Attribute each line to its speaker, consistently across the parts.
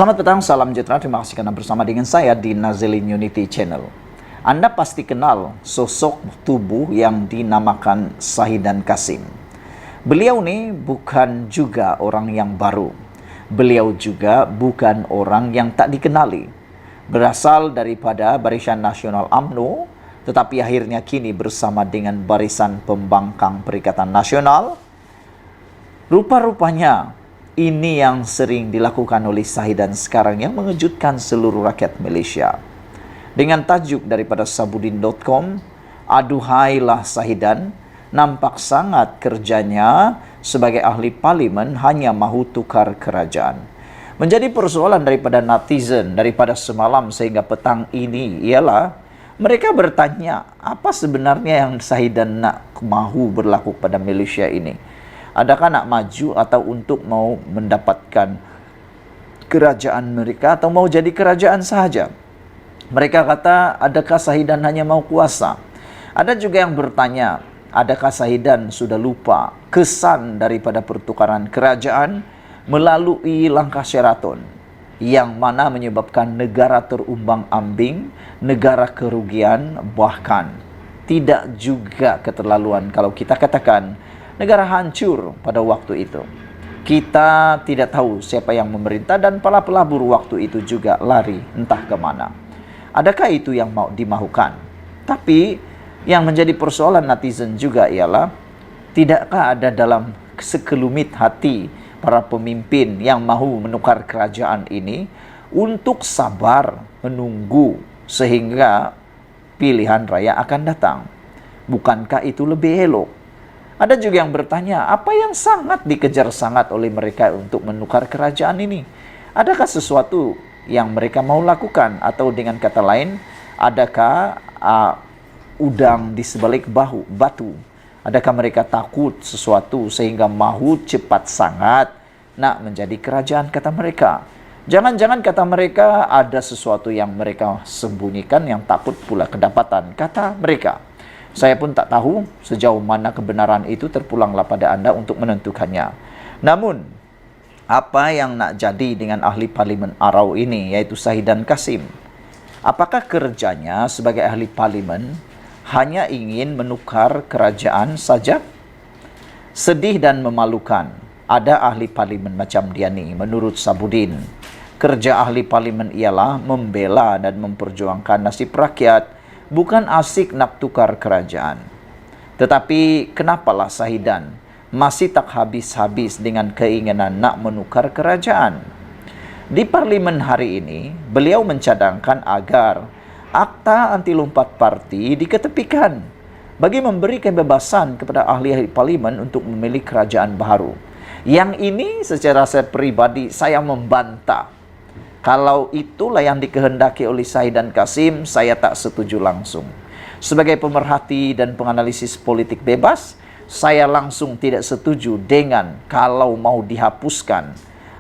Speaker 1: Selamat petang, salam sejahtera. Terima kasih karena bersama dengan saya di Nazilin Unity Channel. Anda pasti kenal sosok tubuh yang dinamakan Shahidan Kassim. Beliau ini bukan juga orang yang baru. Beliau juga bukan orang yang tak dikenali. Berasal daripada Barisan Nasional UMNO, tetapi akhirnya kini bersama dengan Barisan Pembangkang Perikatan Nasional. Rupa-rupanya ini yang sering dilakukan oleh Shahidan sekarang yang mengejutkan seluruh rakyat Malaysia. Dengan tajuk daripada sabudin.com, aduhailah Shahidan, nampak sangat kerjanya sebagai ahli parlimen hanya mahu tukar kerajaan. Menjadi persoalan daripada netizen daripada semalam sehingga petang ini ialah mereka bertanya, apa sebenarnya yang Shahidan nak mahu berlaku pada Malaysia ini? Adakah nak maju atau untuk mau mendapatkan kerajaan mereka atau mau jadi kerajaan sahaja? Mereka kata, adakah Shahidan hanya mau kuasa? Ada juga yang bertanya, adakah Shahidan sudah lupa kesan daripada pertukaran kerajaan melalui langkah Sheraton yang mana menyebabkan negara terumbang-ambing, negara kerugian, bahkan tidak juga keterlaluan kalau kita katakan negara hancur pada waktu itu. Kita tidak tahu siapa yang memerintah dan para pelabur waktu itu juga lari entah ke mana. Adakah itu yang mau dimahukan? Tapi yang menjadi persoalan netizen juga ialah, tidakkah ada dalam sekelumit hati para pemimpin yang mahu menukar kerajaan ini untuk sabar menunggu sehingga pilihan raya akan datang? Bukankah itu lebih elok? Ada juga yang bertanya, apa yang sangat dikejar sangat oleh mereka untuk menukar kerajaan ini? Adakah sesuatu yang mereka mau lakukan? Atau dengan kata lain, adakah udang di sebalik batu? Adakah mereka takut sesuatu sehingga mahu cepat sangat nak menjadi kerajaan kata mereka? Jangan-jangan kata mereka ada sesuatu yang mereka sembunyikan yang takut pula kedapatan kata mereka. Saya pun tak tahu sejauh mana kebenaran itu, terpulanglah pada anda untuk menentukannya. Namun, apa yang nak jadi dengan ahli parlimen Arau ini, yaitu Shahidan Kassim? Apakah kerjanya sebagai ahli parlimen hanya ingin menukar kerajaan saja? Sedih dan memalukan, ada ahli parlimen macam dia ni, menurut Sabudin. Kerja ahli parlimen ialah membela dan memperjuangkan nasib rakyat, bukan asik nak tukar kerajaan. Tetapi kenapalah Shahidan masih tak habis-habis dengan keinginan nak menukar kerajaan? Di parlimen hari ini, beliau mencadangkan agar Akta Anti Lompat Parti diketepikan bagi memberi kebebasan kepada ahli-ahli parlimen untuk memilih kerajaan baru. Yang ini secara saya pribadi saya membantah. Kalau itulah yang dikehendaki oleh Shahidan Kassim, saya tak setuju langsung. Sebagai pemerhati dan penganalisis politik bebas, saya langsung tidak setuju dengan kalau mau dihapuskan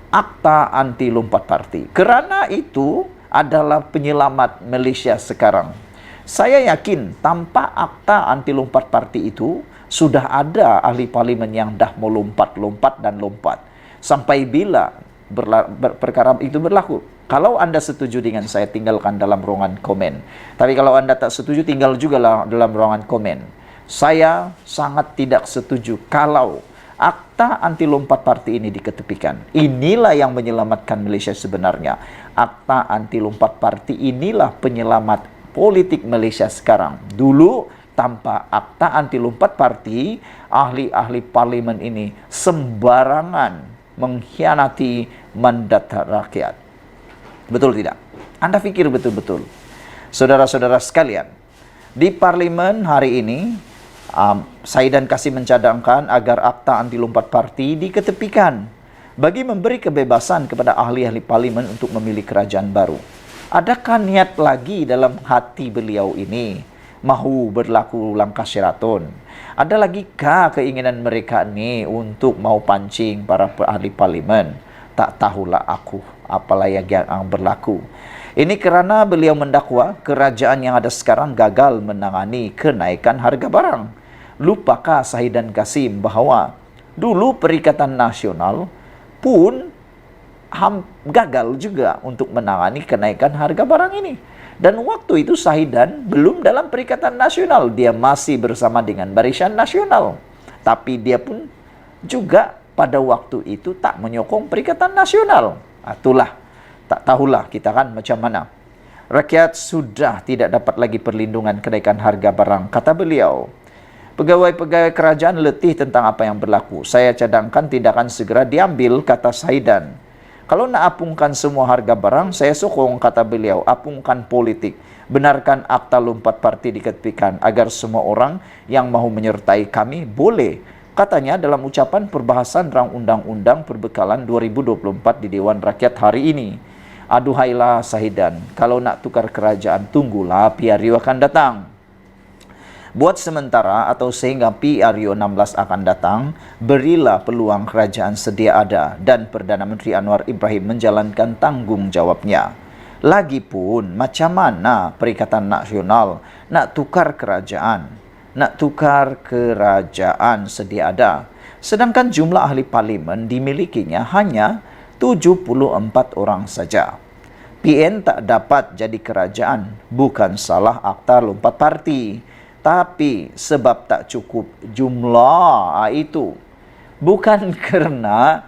Speaker 1: Akta Anti Lompat Parti. Kerana itu adalah penyelamat Malaysia sekarang. Saya yakin tanpa Akta Anti Lompat Parti itu, sudah ada ahli parlimen yang dah mau lompat dan lompat. Sampai bila perkara itu berlaku? Kalau anda setuju dengan saya, tinggalkan dalam ruangan komen. Tapi kalau anda tak setuju, tinggal juga dalam ruangan komen. Saya sangat tidak setuju kalau Akta Anti Lompat Parti ini diketepikan. Inilah yang menyelamatkan Malaysia sebenarnya. Akta Anti Lompat Parti inilah penyelamat politik Malaysia sekarang. Dulu tanpa Akta Anti Lompat Parti, ahli-ahli parlimen ini sembarangan mengkhianati mandat rakyat. Betul tidak? Anda fikir betul-betul. Saudara-saudara sekalian, di parlimen hari ini, Shahidan Kassim mencadangkan agar Akta Anti Lompat Parti diketepikan bagi memberi kebebasan kepada ahli-ahli parlimen untuk memilih kerajaan baru. Adakah niat lagi dalam hati beliau ini mahu berlaku langkah Sheraton? Ada lagikah keinginan mereka ni untuk mau pancing para ahli parlimen? Tak tahulah aku apalah yang berlaku. Ini kerana beliau mendakwa kerajaan yang ada sekarang gagal menangani kenaikan harga barang. Lupakah Shahidan Kassim bahawa dulu Perikatan Nasional pun gagal juga untuk menangani kenaikan harga barang ini. Dan waktu itu Sahidan belum dalam Perikatan Nasional, dia masih bersama dengan Barisan Nasional. Tapi dia pun juga pada waktu itu tak menyokong Perikatan Nasional. Itulah, tak tahulah kita kan macam mana. Rakyat sudah tidak dapat lagi perlindungan kenaikan harga barang, kata beliau. Pegawai-pegawai kerajaan letih tentang apa yang berlaku. Saya cadangkan tindakan segera diambil, kata Sahidan. Kalau nak apungkan semua harga barang, saya sokong, kata beliau. Apungkan politik. Benarkan akta lompat parti diketepikan agar semua orang yang mahu menyertai kami boleh. Katanya dalam ucapan perbahasan rang undang-undang perbekalan 2024 di Dewan Rakyat hari ini. Aduhailah Sahidan, kalau nak tukar kerajaan, tunggulah PRU akan datang. Buat sementara atau sehingga PRU 16 akan datang, berilah peluang kerajaan sedia ada dan Perdana Menteri Anwar Ibrahim menjalankan tanggung jawabnya. Lagipun, macam mana Perikatan Nasional nak tukar kerajaan? Nak tukar kerajaan sedia ada. Sedangkan jumlah ahli parlimen dimilikinya hanya 74 orang saja. PN tak dapat jadi kerajaan bukan salah akta lompat parti, tapi sebab tak cukup jumlah itu. Bukan kerana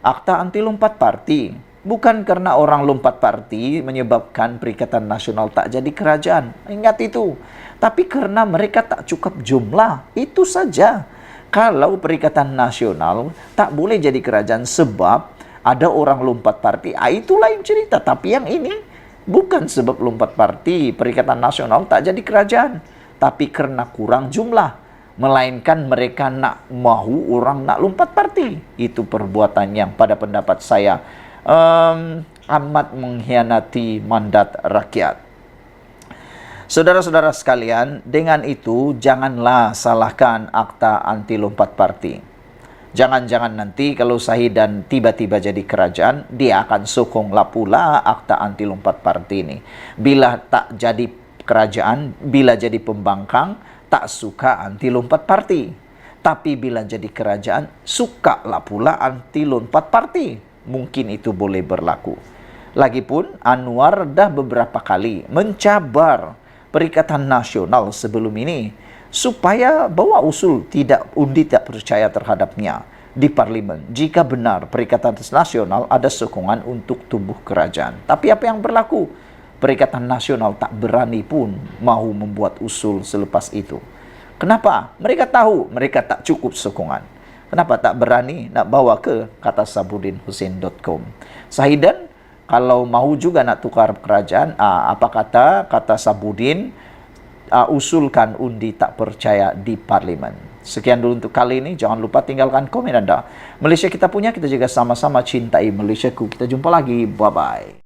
Speaker 1: akta anti lompat parti, bukan kerana orang lompat parti menyebabkan Perikatan Nasional tak jadi kerajaan. Ingat itu. Tapi kerana mereka tak cukup jumlah, itu saja. Kalau Perikatan Nasional tak boleh jadi kerajaan sebab ada orang lompat parti, itu lain cerita. Tapi yang ini bukan sebab lompat parti, Perikatan Nasional tak jadi kerajaan. Tapi kerana kurang jumlah. Melainkan mereka nak mahu orang nak lompat parti. Itu perbuatan yang pada pendapat saya amat mengkhianati mandat rakyat. Saudara-saudara sekalian, dengan itu janganlah salahkan akta anti lompat parti. Jangan-jangan nanti kalau Sahidan tiba-tiba jadi kerajaan, dia akan sokonglah pula akta anti lompat parti ini. Bila tak jadi kerajaan, bila jadi pembangkang, tak suka anti lompat parti. Tapi bila jadi kerajaan, sukalah pula anti lompat parti. Mungkin itu boleh berlaku. Lagipun, Anwar dah beberapa kali mencabar Perikatan Nasional sebelum ini supaya bawa usul undi tak percaya terhadapnya di parlimen jika benar Perikatan Nasional ada sokongan untuk tubuh kerajaan. Tapi apa yang berlaku? Perikatan Nasional tak berani pun mahu membuat usul selepas itu. Kenapa? Mereka tahu mereka tak cukup sokongan. Kenapa tak berani nak bawa ke kata sabudinhusin.com. Sahidan kalau mahu juga nak tukar kerajaan, apa kata Sabudin, usulkan undi tak percaya di parlimen. Sekian dulu untuk kali ini. Jangan lupa tinggalkan komen Anda. Malaysia kita punya, kita juga sama-sama cintai Malaysiaku. Kita jumpa lagi. Bye-bye.